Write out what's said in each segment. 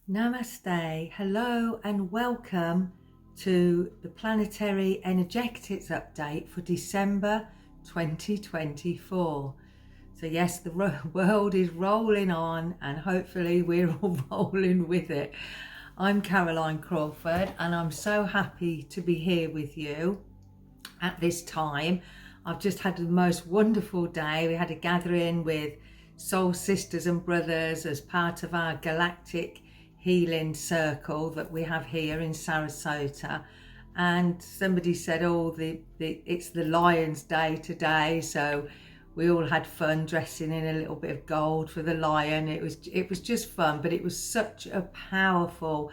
Namaste, hello and welcome to the Planetary Energetics Update for December 2024. So yes, the world is rolling on and hopefully we're all rolling with it. I'm Caroline Crawford and I'm so happy to be here with you at this time. I've just had the most wonderful day. We had a gathering with soul sisters and brothers as part of our galactic healing circle that we have here in Sarasota, and somebody said, it's the Lion's Day today, so we all had fun dressing in a little bit of gold for the lion. It was just fun, but it was such a powerful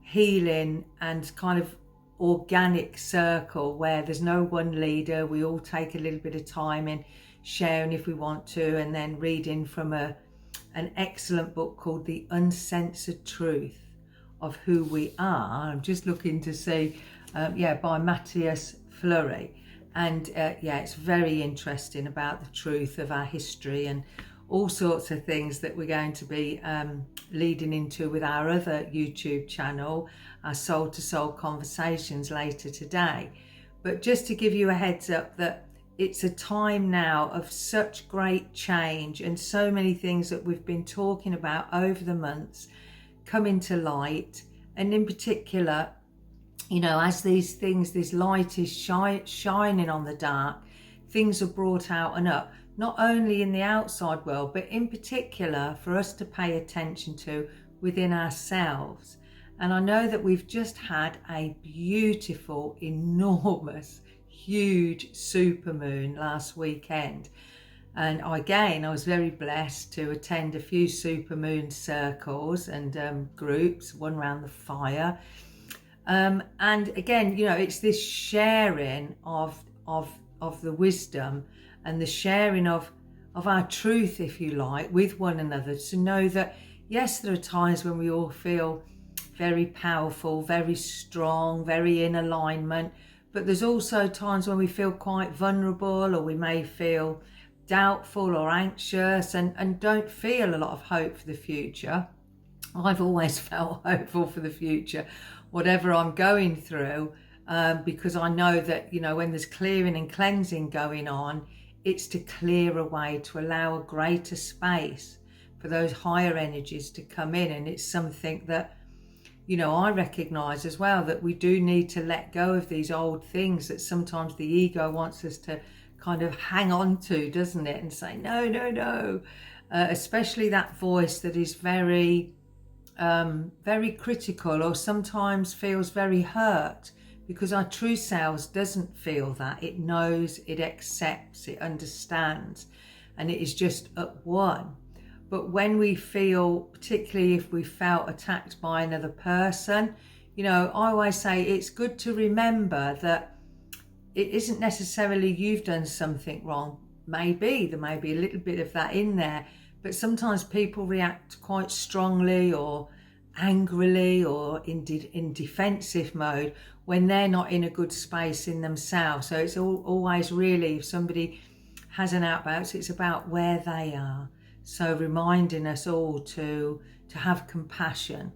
healing and kind of organic circle where there's no one leader. We all take a little bit of time in sharing if we want to, and then reading from an excellent book called The Uncensored Truth of Who We Are. I'm just looking to see, by Matthias Fleury. And it's very interesting about the truth of our history and all sorts of things that we're going to be leading into with our other YouTube channel, our Soul to Soul Conversations, later today. But just to give you a heads up that it's a time now of such great change, and so many things that we've been talking about over the months coming to light. And in particular, as this light is shining on the dark, things are brought out and up, not only in the outside world, but in particular for us to pay attention to within ourselves. And I know that we've just had a beautiful, enormous, huge supermoon last weekend, and I was very blessed to attend a few supermoon circles and groups, one around the fire, and again, it's this sharing of the wisdom and the sharing of our truth, if you like, with one another, to know that yes, there are times when we all feel very powerful, very strong, very in alignment. But there's also times when we feel quite vulnerable, or we may feel doubtful or anxious and don't feel a lot of hope for the future. I've always felt hopeful for the future, whatever I'm going through, because I know that, when there's clearing and cleansing going on, it's to clear away, to allow a greater space for those higher energies to come in. And it's something that I recognise as well, that we do need to let go of these old things that sometimes the ego wants us to kind of hang on to, doesn't it? And say, no. Especially that voice that is very, very critical, or sometimes feels very hurt, because our true selves doesn't feel that. It knows, it accepts, it understands, and it is just at one. But when we feel, particularly if we felt attacked by another person, I always say it's good to remember that it isn't necessarily you've done something wrong. Maybe there may be a little bit of that in there, but sometimes people react quite strongly or angrily or in defensive mode when they're not in a good space in themselves. So it's always really, if somebody has an outburst, it's about where they are. So reminding us all to have compassion.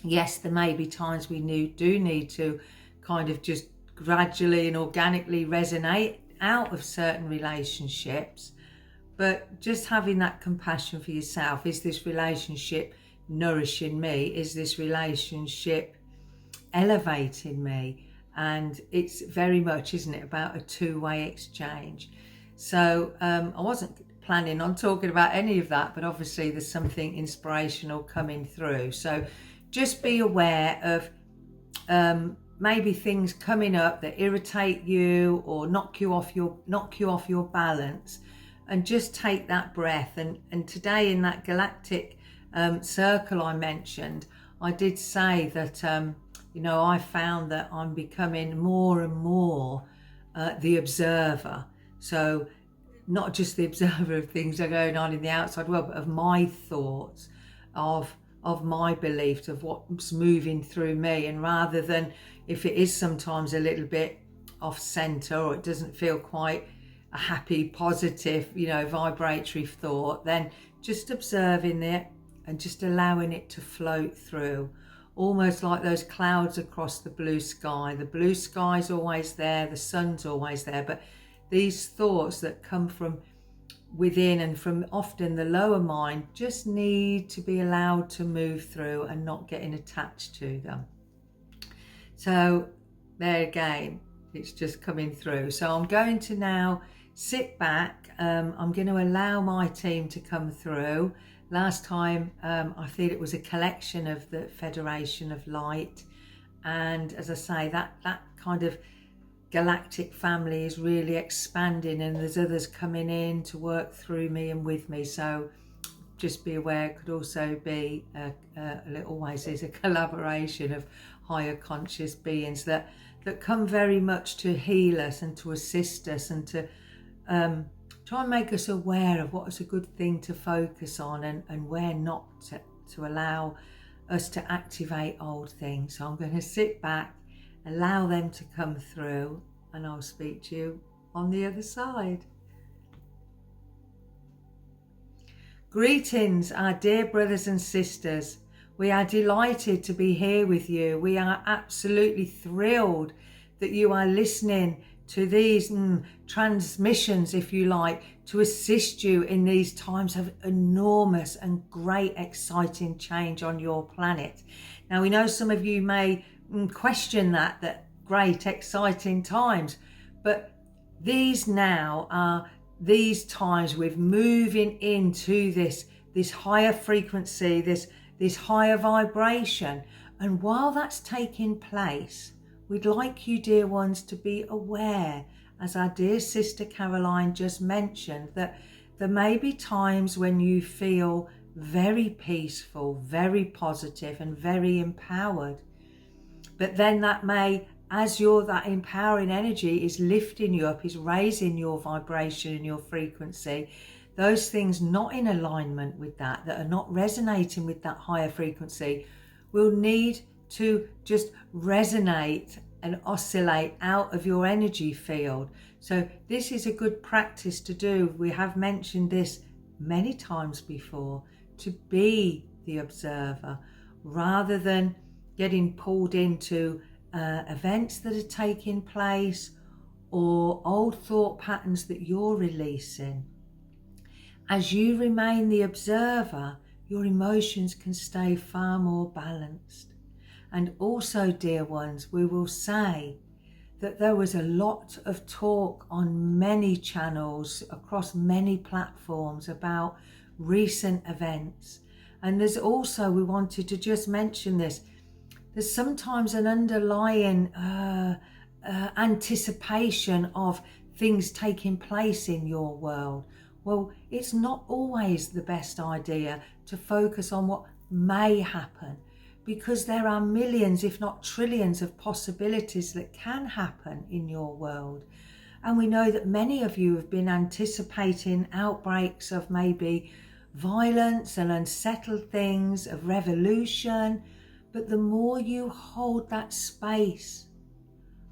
Yes, there may be times we do need to kind of just gradually and organically resonate out of certain relationships, but just having that compassion for yourself. Is this relationship nourishing me? Is this relationship elevating me? And it's very much, isn't it, about a two-way exchange. So I wasn't planning on talking about any of that, but obviously there's something inspirational coming through. So just be aware of maybe things coming up that irritate you or knock you off your balance, and just take that breath. And today in that galactic circle I mentioned, I did say that I found that I'm becoming more and more the observer. So not just the observer of things that are going on in the outside world, but of my thoughts, of my beliefs, of what's moving through me. And rather than, if it is sometimes a little bit off center, or it doesn't feel quite a happy, positive, vibratory thought, then just observing it and just allowing it to float through, almost like those clouds across the blue sky. The blue sky's always there, the sun's always there, but these thoughts that come from within and from often the lower mind just need to be allowed to move through and not getting attached to them. So there again, it's just coming through. So I'm going to now sit back. I'm going to allow my team to come through. Last time I feel it was a collection of the Federation of Light, and as I say, that kind of galactic family is really expanding, and there's others coming in to work through me and with me. So just be aware, it could also be it always is a collaboration of higher conscious beings that come very much to heal us and to assist us and to try and make us aware of what is a good thing to focus on and where not to allow us to activate old things. So I'm going to sit back, allow them to come through, and I'll speak to you on the other side. Greetings, our dear brothers and sisters. We are delighted to be here with you. We are absolutely thrilled that you are listening to these transmissions, if you like, to assist you in these times of enormous and great exciting change on your planet. Now, we know some of you may question that great exciting times, but these now are these times we're moving into this higher frequency, this higher vibration. And while that's taking place, we'd like you, dear ones, to be aware, as our dear sister Caroline just mentioned, that there may be times when you feel very peaceful, very positive and very empowered. But then that may, as that empowering energy is lifting you up, is raising your vibration and your frequency, those things not in alignment with that are not resonating with that higher frequency will need to just resonate and oscillate out of your energy field. So this is a good practice to do. We have mentioned this many times before, to be the observer rather than getting pulled into events that are taking place or old thought patterns that you're releasing. As you remain the observer, your emotions can stay far more balanced. And also, dear ones, we will say that there was a lot of talk on many channels across many platforms about recent events. And there's also, we wanted to just mention this, there's sometimes an underlying anticipation of things taking place in your world. Well, it's not always the best idea to focus on what may happen, because there are millions, if not trillions, of possibilities that can happen in your world. And we know that many of you have been anticipating outbreaks of maybe violence and unsettled things, of revolution. But the more you hold that space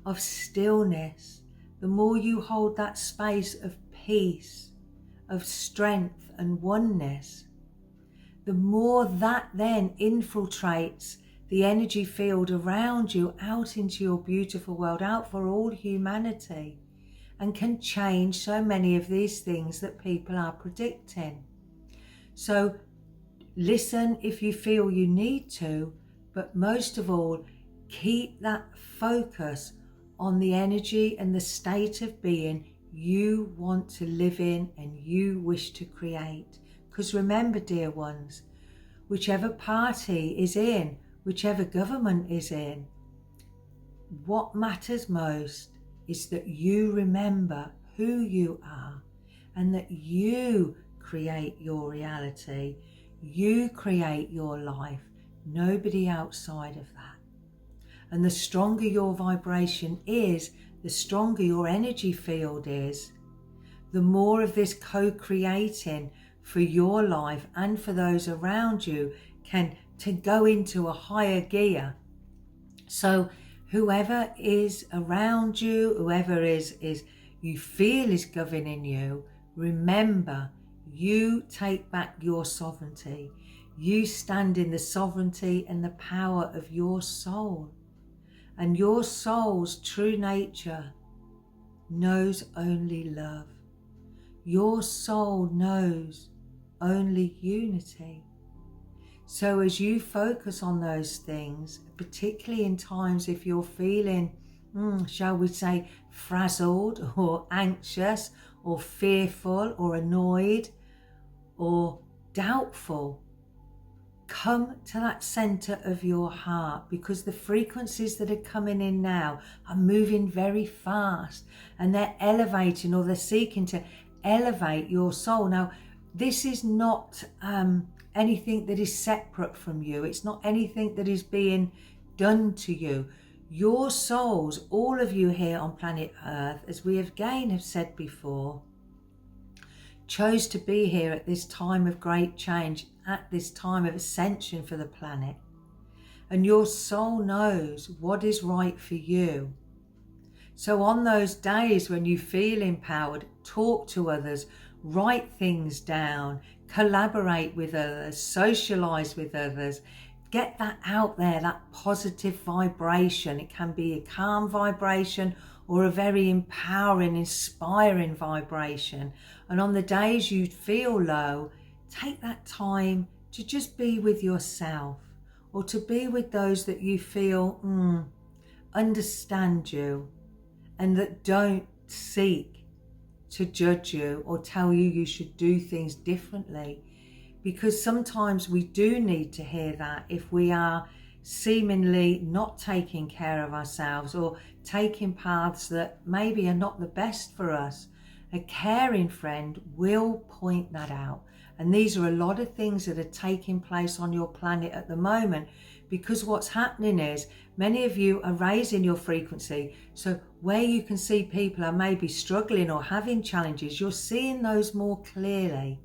of stillness, the more you hold that space of peace, of strength and oneness, the more that then infiltrates the energy field around you out into your beautiful world, out for all humanity, and can change so many of these things that people are predicting. So listen if you feel you need to, but most of all, keep that focus on the energy and the state of being you want to live in and you wish to create. Because remember, dear ones, whichever party is in, whichever government is in, what matters most is that you remember who you are and that you create your reality, you create your life, nobody outside of that. And the stronger your vibration is, the stronger your energy field is, the more of this co-creating for your life and for those around you can to go into a higher gear. So whoever is around you, whoever is you feel is governing you, remember, you take back your sovereignty. You stand in the sovereignty and the power of your soul. And your soul's true nature knows only love. Your soul knows only unity. So as you focus on those things, particularly in times if you're feeling, shall we say, frazzled or anxious or fearful or annoyed or doubtful, come to that center of your heart, because the frequencies that are coming in now are moving very fast and they're elevating, or they're seeking to elevate your soul. Now, this is not anything that is separate from you. It's not anything that is being done to you. Your souls, all of you here on planet Earth, as we again have said before, chose to be here at this time of great change, at this time of ascension for the planet. And your soul knows what is right for you. So on those days when you feel empowered, talk to others, write things down, collaborate with others, socialize with others, get that out there, that positive vibration. It can be a calm vibration or a very empowering, inspiring vibration. And on the days you feel low, take that time to just be with yourself, or to be with those that you feel understand you and that don't seek to judge you or tell you you should do things differently. Because sometimes we do need to hear that if we are seemingly not taking care of ourselves or taking paths that maybe are not the best for us. A caring friend will point that out. And these are a lot of things that are taking place on your planet at the moment, because what's happening is many of you are raising your frequency. So where you can see people are maybe struggling or having challenges, you're seeing those more clearly.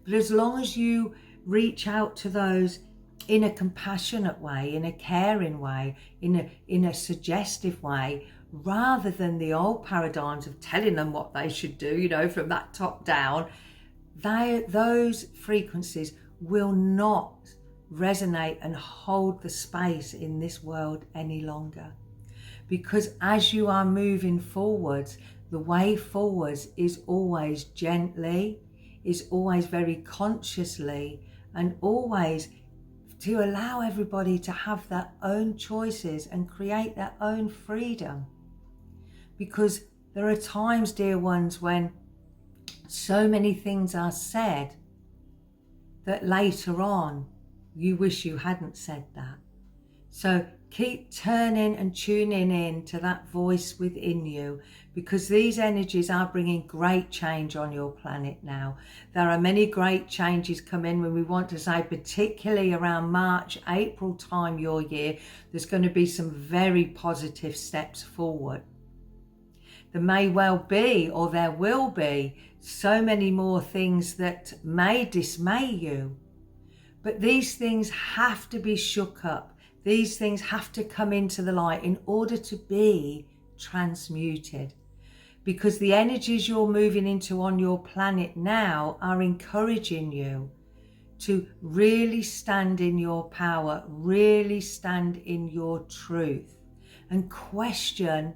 But as long as you reach out to those in a compassionate way, in a caring way, in a suggestive way, rather than the old paradigms of telling them what they should do, from that top down, those frequencies will not resonate and hold the space in this world any longer. Because as you are moving forwards, the way forwards is always gently, is always very consciously, and always to allow everybody to have their own choices and create their own freedom. Because there are times, dear ones, when so many things are said that later on you wish you hadn't said that. So keep turning and tuning in to that voice within you, because these energies are bringing great change on your planet now. There are many great changes coming when we want to say, particularly around March, April time your year, there's going to be some very positive steps forward. There may well be, or there will be, so many more things that may dismay you. But these things have to be shook up. These things have to come into the light in order to be transmuted. Because the energies you're moving into on your planet now are encouraging you to really stand in your power, really stand in your truth, and question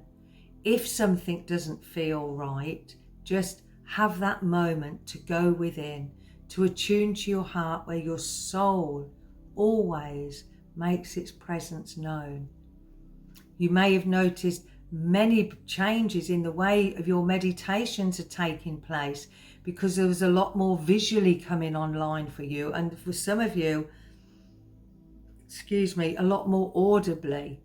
if something doesn't feel right. Just have that moment to go within, to attune to your heart, where your soul always makes its presence known. You may have noticed many changes in the way of your meditations are taking place, because there was a lot more visually coming online for you, and for some of you, a lot more audibly.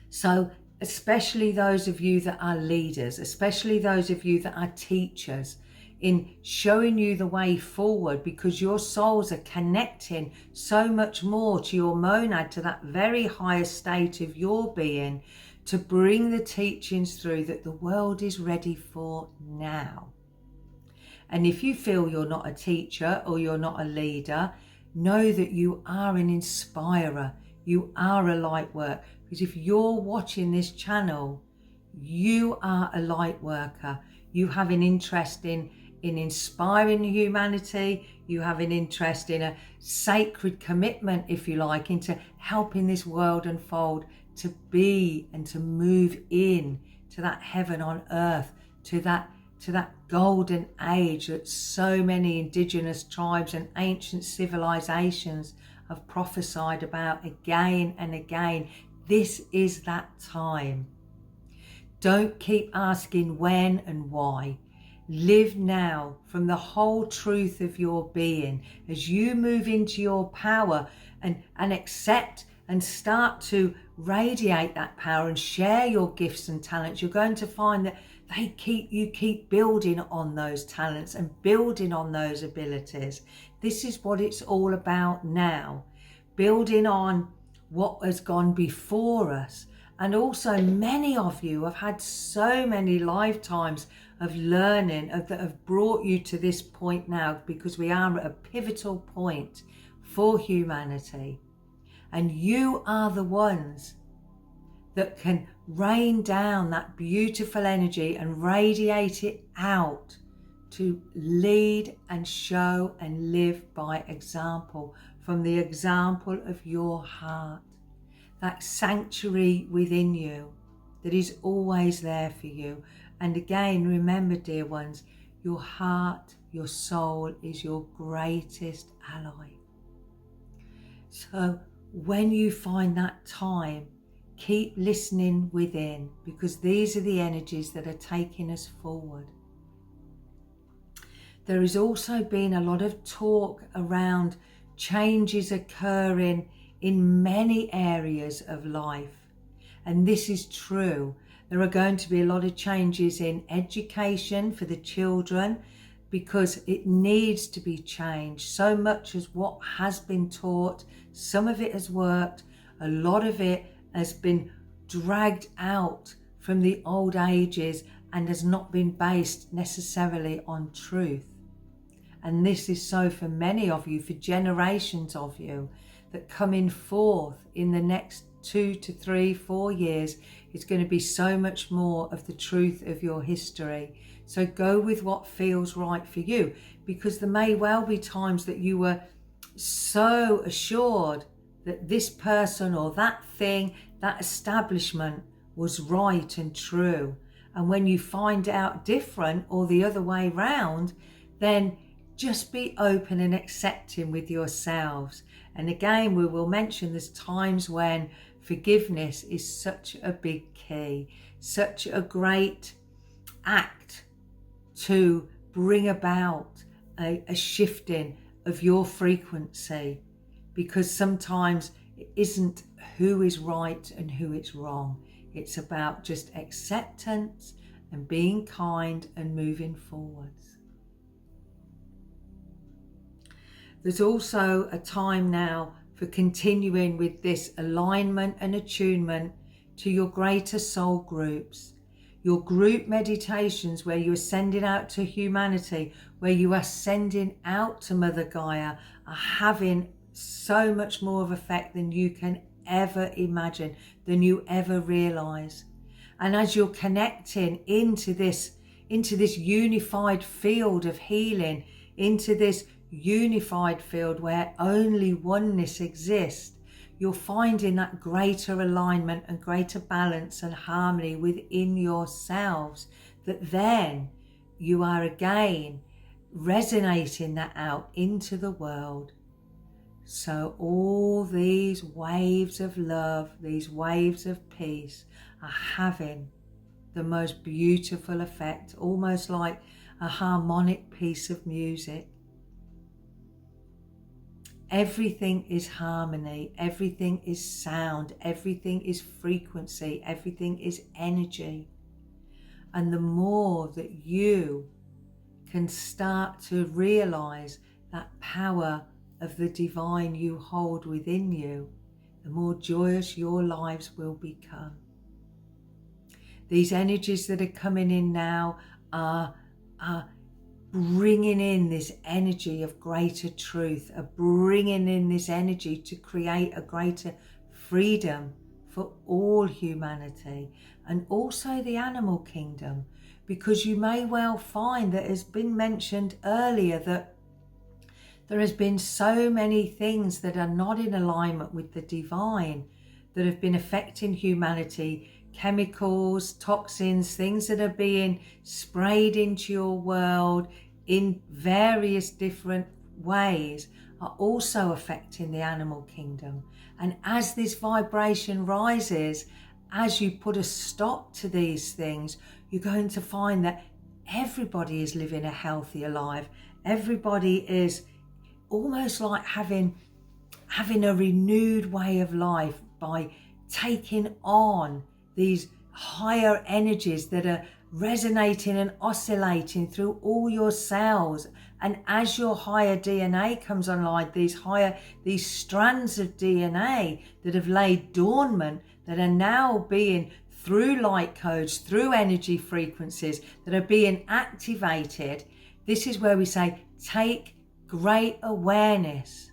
So especially those of you that are leaders, especially those of you that are teachers, in showing you the way forward, because your souls are connecting so much more to your monad, to that very highest state of your being, to bring the teachings through that the world is ready for now. And if you feel you're not a teacher or you're not a leader, know that you are an inspirer, you are a light worker. Because if you're watching this channel, you are a light worker. You have an interest in in inspiring humanity. You have an interest in a sacred commitment, if you like, into helping this world unfold to be and to move in to that heaven on earth, to that golden age that so many indigenous tribes and ancient civilizations have prophesied about again and again. This is that time. Don't keep asking when and why. Live now from the whole truth of your being. As you move into your power and accept and start to radiate that power and share your gifts and talents, you're going to find that you keep building on those talents and building on those abilities. This is what it's all about now. Building on what has gone before us. And also many of you have had so many lifetimes of learning that have brought you to this point now, because we are at a pivotal point for humanity. And you are the ones that can rain down that beautiful energy and radiate it out to lead and show and live by example, from the example of your heart, that sanctuary within you that is always there for you. And again, remember, dear ones, your heart, your soul is your greatest ally. So when you find that time, keep listening within, because these are the energies that are taking us forward. There has also been a lot of talk around changes occurring in many areas of life. And this is true. There are going to be a lot of changes in education for the children, because it needs to be changed. So much as what has been taught, some of it has worked, a lot of it has been dragged out from the old ages and has not been based necessarily on truth. And this is so for many of you, for generations of you, that coming forth in the next 2 to 3, 4 years is going to be so much more of the truth of your history. So go with what feels right for you, because there may well be times that you were so assured that this person or that thing, that establishment was right and true. And when you find out different, or the other way round, then just be open and accepting with yourselves. And again, we will mention there's times when forgiveness is such a big key, such a great act to bring about a shifting of your frequency, because sometimes it isn't who is right and who is wrong. It's about just acceptance and being kind and moving forwards. There's also a time now for continuing with this alignment and attunement to your greater soul groups, your group meditations where you are sending out to humanity, where you are sending out to Mother Gaia, are having so much more of effect than you can ever imagine, than you ever realize. And as you're connecting into this unified field of healing, into this unified field where only oneness exists, you're finding that greater alignment and greater balance and harmony within yourselves, that then you are again resonating that out into the world. So all these waves of love, these waves of peace are having the most beautiful effect, almost like a harmonic piece of music. Everything is harmony, everything is sound, everything is frequency, everything is energy. And the more that you can start to realize that power of the divine you hold within you, the more joyous your lives will become. These energies that are coming in now are bringing in this energy of greater truth, are bringing in this energy to create a greater freedom for all humanity and also the animal kingdom, because you may well find that, as been mentioned earlier, that there has been so many things that are not in alignment with the divine that have been affecting humanity. Chemicals, toxins, things that are being sprayed into your world in various different ways are also affecting the animal kingdom. And as this vibration rises, as you put a stop to these things, you're going to find that everybody is living a healthier life. Everybody is almost like having a renewed way of life by taking on these higher energies that are resonating and oscillating through all your cells. And as your higher DNA comes online, these strands of DNA that have laid dormant, that are now being, through light codes, through energy frequencies, that are being activated. This is where we say, take great awareness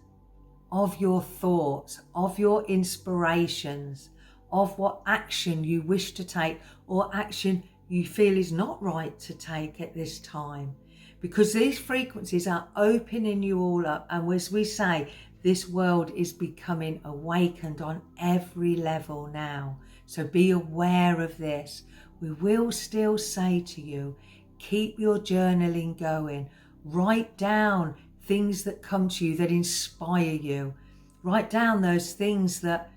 of your thoughts, of your inspirations, of what action you wish to take or action you feel is not right to take at this time. Because these frequencies are opening you all up, and as we say, this world is becoming awakened on every level now. So be aware of this. We will still say to you, keep your journaling going. Write down things that come to you that inspire you. Write down those things that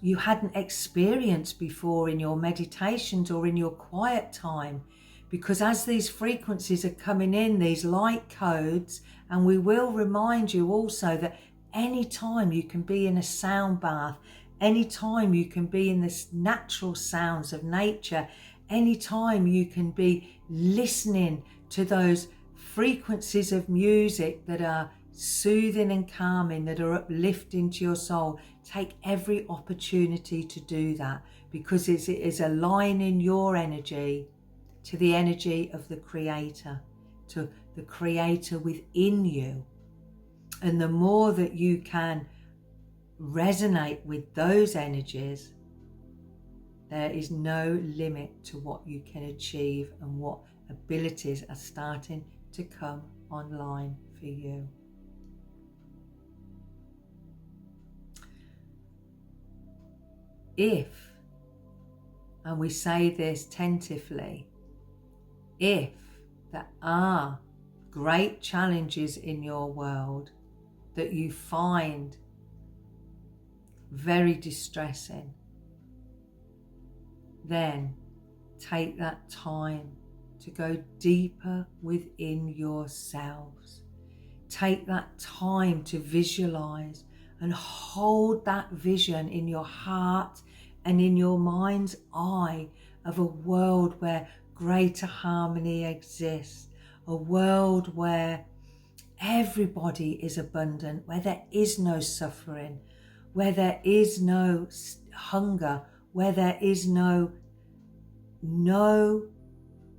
you hadn't experienced before in your meditations or in your quiet time. Because as these frequencies are coming in, these light codes, and we will remind you also that any time you can be in a sound bath, any time you can be in the natural sounds of nature, any time you can be listening to those frequencies of music that are soothing and calming, that are uplifting to your soul, take every opportunity to do that, because it is aligning your energy to the energy of the Creator, to the Creator within you. And the more that you can resonate with those energies, there is no limit to what you can achieve and what abilities are starting to come online for you. If, and we say this tentatively, if there are great challenges in your world that you find very distressing, then take that time to go deeper within yourselves. Take that time to visualize and hold that vision in your heart and in your mind's eye of a world where greater harmony exists, a world where everybody is abundant, where there is no suffering, where there is no hunger, where there is no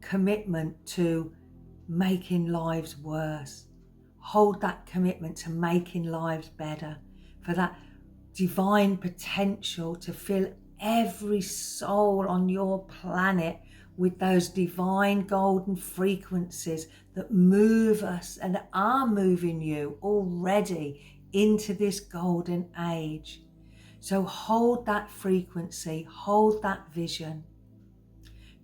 commitment to making lives worse. Hold that commitment to making lives better, for that divine potential to fill every soul on your planet with those divine golden frequencies that move us and are moving you already into this golden age. So hold that frequency, hold that vision.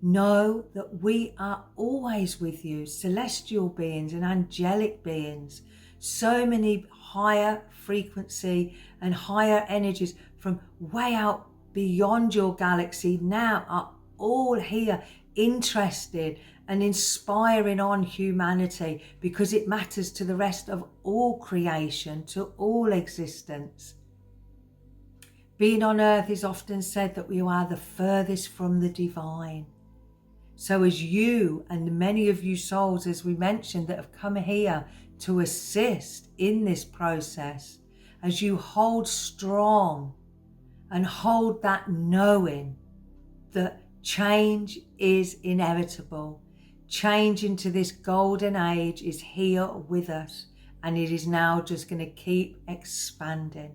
Know that we are always with you, celestial beings and angelic beings. So many higher frequency and higher energies from way out beyond your galaxy now are all here, interested and inspiring on humanity, because it matters to the rest of all creation, to all existence. Being on earth is often said that we are the furthest from the divine. So as you and many of you souls, as we mentioned, that have come here to assist in this process, as you hold strong and hold that knowing that change is inevitable, change into this golden age is here with us, and it is now just going to keep expanding.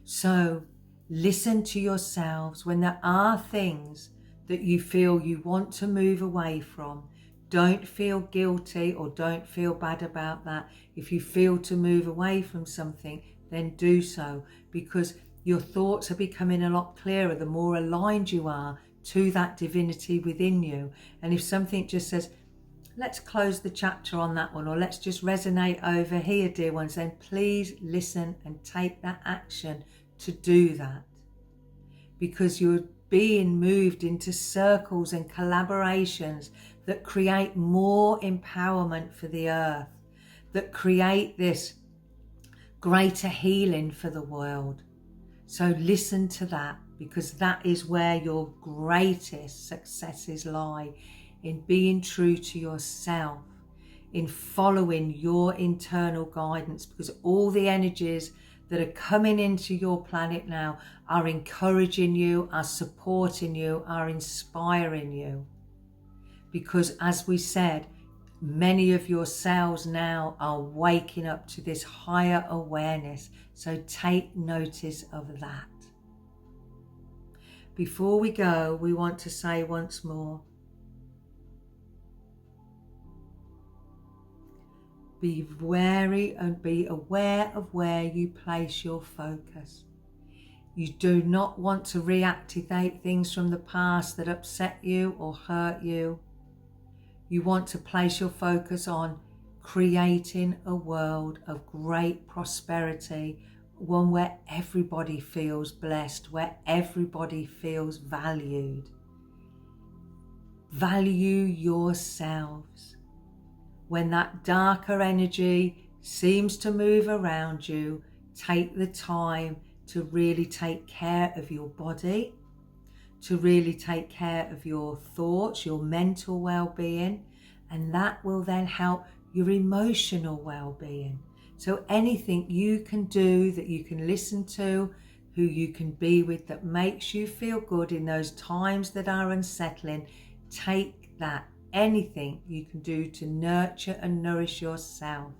So Listen to yourselves when there are things that you feel you want to move away from. Don't feel guilty or don't feel bad about that. If you feel to move away from something, then do so, because your thoughts are becoming a lot clearer the more aligned you are to that divinity within you. And if something just says, let's close the chapter on that one, or let's just resonate over here, dear ones, then please listen and take that action to do that, because you're being moved into circles and collaborations that create more empowerment for the earth, that create this greater healing for the world. So listen to that, because that is where your greatest successes lie, in being true to yourself, in following your internal guidance, because all the energies that are coming into your planet now are encouraging you, are supporting you, are inspiring you. Because as we said, many of your cells now are waking up to this higher awareness. So take notice of that. Before we go, we want to say once more, be wary and be aware of where you place your focus. You do not want to reactivate things from the past that upset you or hurt you. You want to place your focus on creating a world of great prosperity, one where everybody feels blessed, where everybody feels valued. Value yourselves. When that darker energy seems to move around you, take the time to really take care of your body, to really take care of your thoughts, your mental well-being, and that will then help your emotional well-being. So anything you can do, that you can listen to, who you can be with, that makes you feel good in those times that are unsettling, take that. Anything you can do to nurture and nourish yourself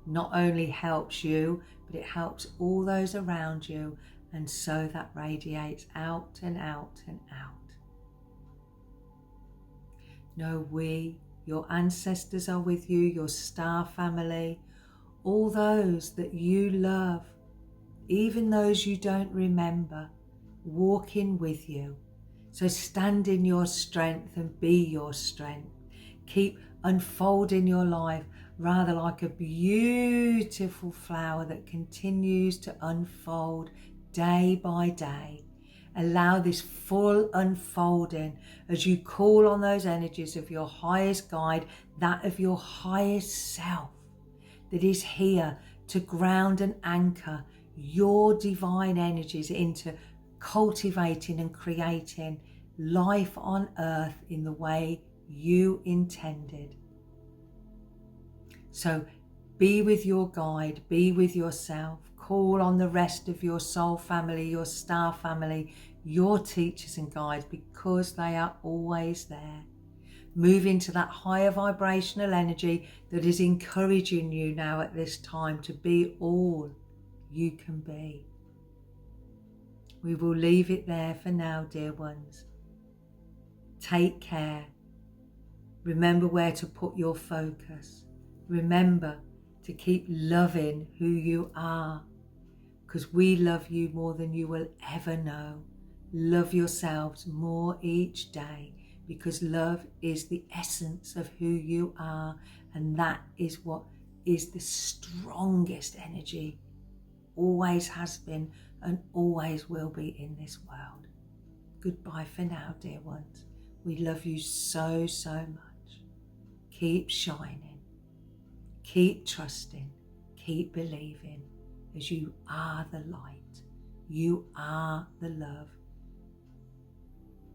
not only helps you, but it helps all those around you, and so that radiates out and out and out. Know we, your ancestors, are with you, your star family, all those that you love, even those you don't remember, walking with you. So stand in your strength and be your strength. Keep unfolding your life rather like a beautiful flower that continues to unfold day by day. Allow this full unfolding as you call on those energies of your highest guide, that of your highest self, that is here to ground and anchor your divine energies into cultivating and creating life on earth in the way you intended. So be with your guide, be with yourself, call on the rest of your soul family, your star family, your teachers and guides, because they are always there. Move into that higher vibrational energy that is encouraging you now at this time to be all you can be. We will leave it there for now, dear ones. Take care. Remember where to put your focus. Remember to keep loving who you are, because we love you more than you will ever know. Love yourselves more each day, because love is the essence of who you are, and that is what is the strongest energy, always has been and always will be in this world. Goodbye for now, dear ones. We love you so, so much. Keep shining, keep trusting, keep believing, as you are the light, you are the love.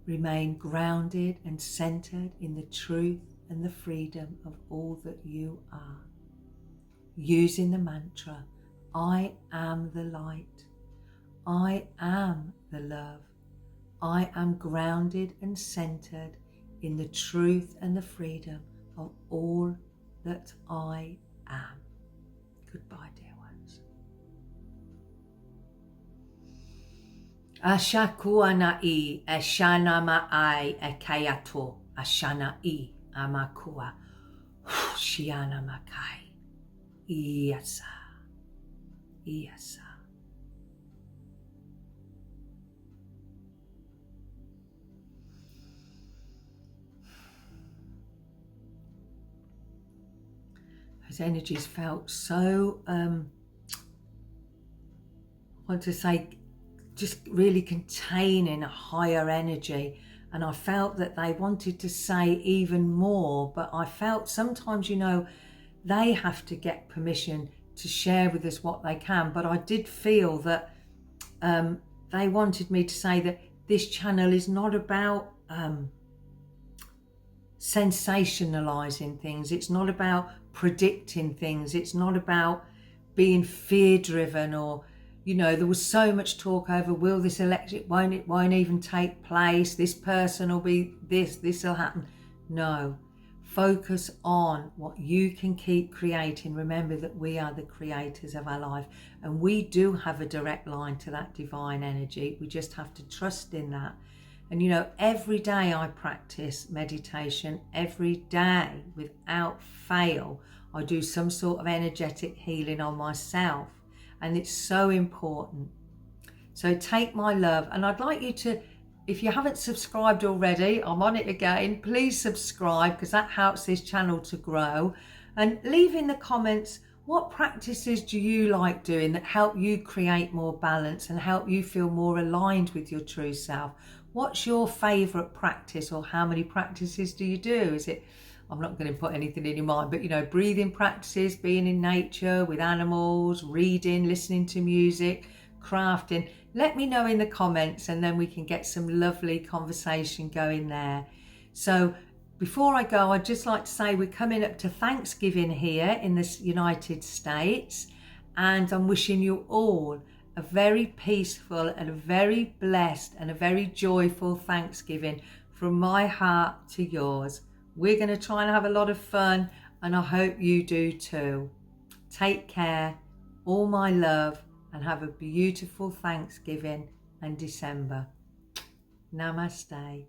Remain grounded and centered in the truth and the freedom of all that you are. Using the mantra, I am the light, I am the love, I am grounded and centered in the truth and the freedom of all that I am. Goodbye, dear ones. Ashakua i eshana ma'ai ekayato ashana I amakua shiana makai iasa iasa. Those energies felt so I want to say just really containing a higher energy, and I felt that they wanted to say even more, but I felt sometimes, you know, they have to get permission to share with us what they can, but I did feel that they wanted me to say that this channel is not about sensationalizing things, it's not about predicting things, it's not about being fear driven, or you know, there was so much talk over, will this election, it won't even take place, this person will be this will happen. No, focus on what you can keep creating. Remember that we are the creators of our life, and we do have a direct line to that divine energy. We just have to trust in that. And you know, every day I practice meditation, every day without fail I do some sort of energetic healing on myself, and it's so important. So take my love, and I'd like you to, if you haven't subscribed already, I'm on it again, please subscribe, because that helps this channel to grow. And leave in the comments, what practices do you like doing that help you create more balance and help you feel more aligned with your true self? What's your favourite practice, or how many practices do you do? Is it, I'm not going to put anything in your mind, but you know, breathing practices, being in nature with animals, reading, listening to music, crafting? Let me know in the comments, and then we can get some lovely conversation going there. So before I go, I'd just like to say we're coming up to Thanksgiving here in the United States, and I'm wishing you all a very peaceful and a very blessed and a very joyful Thanksgiving from my heart to yours. We're going to try and have a lot of fun, and I hope you do too. Take care, all my love, and have a beautiful Thanksgiving and December. Namaste.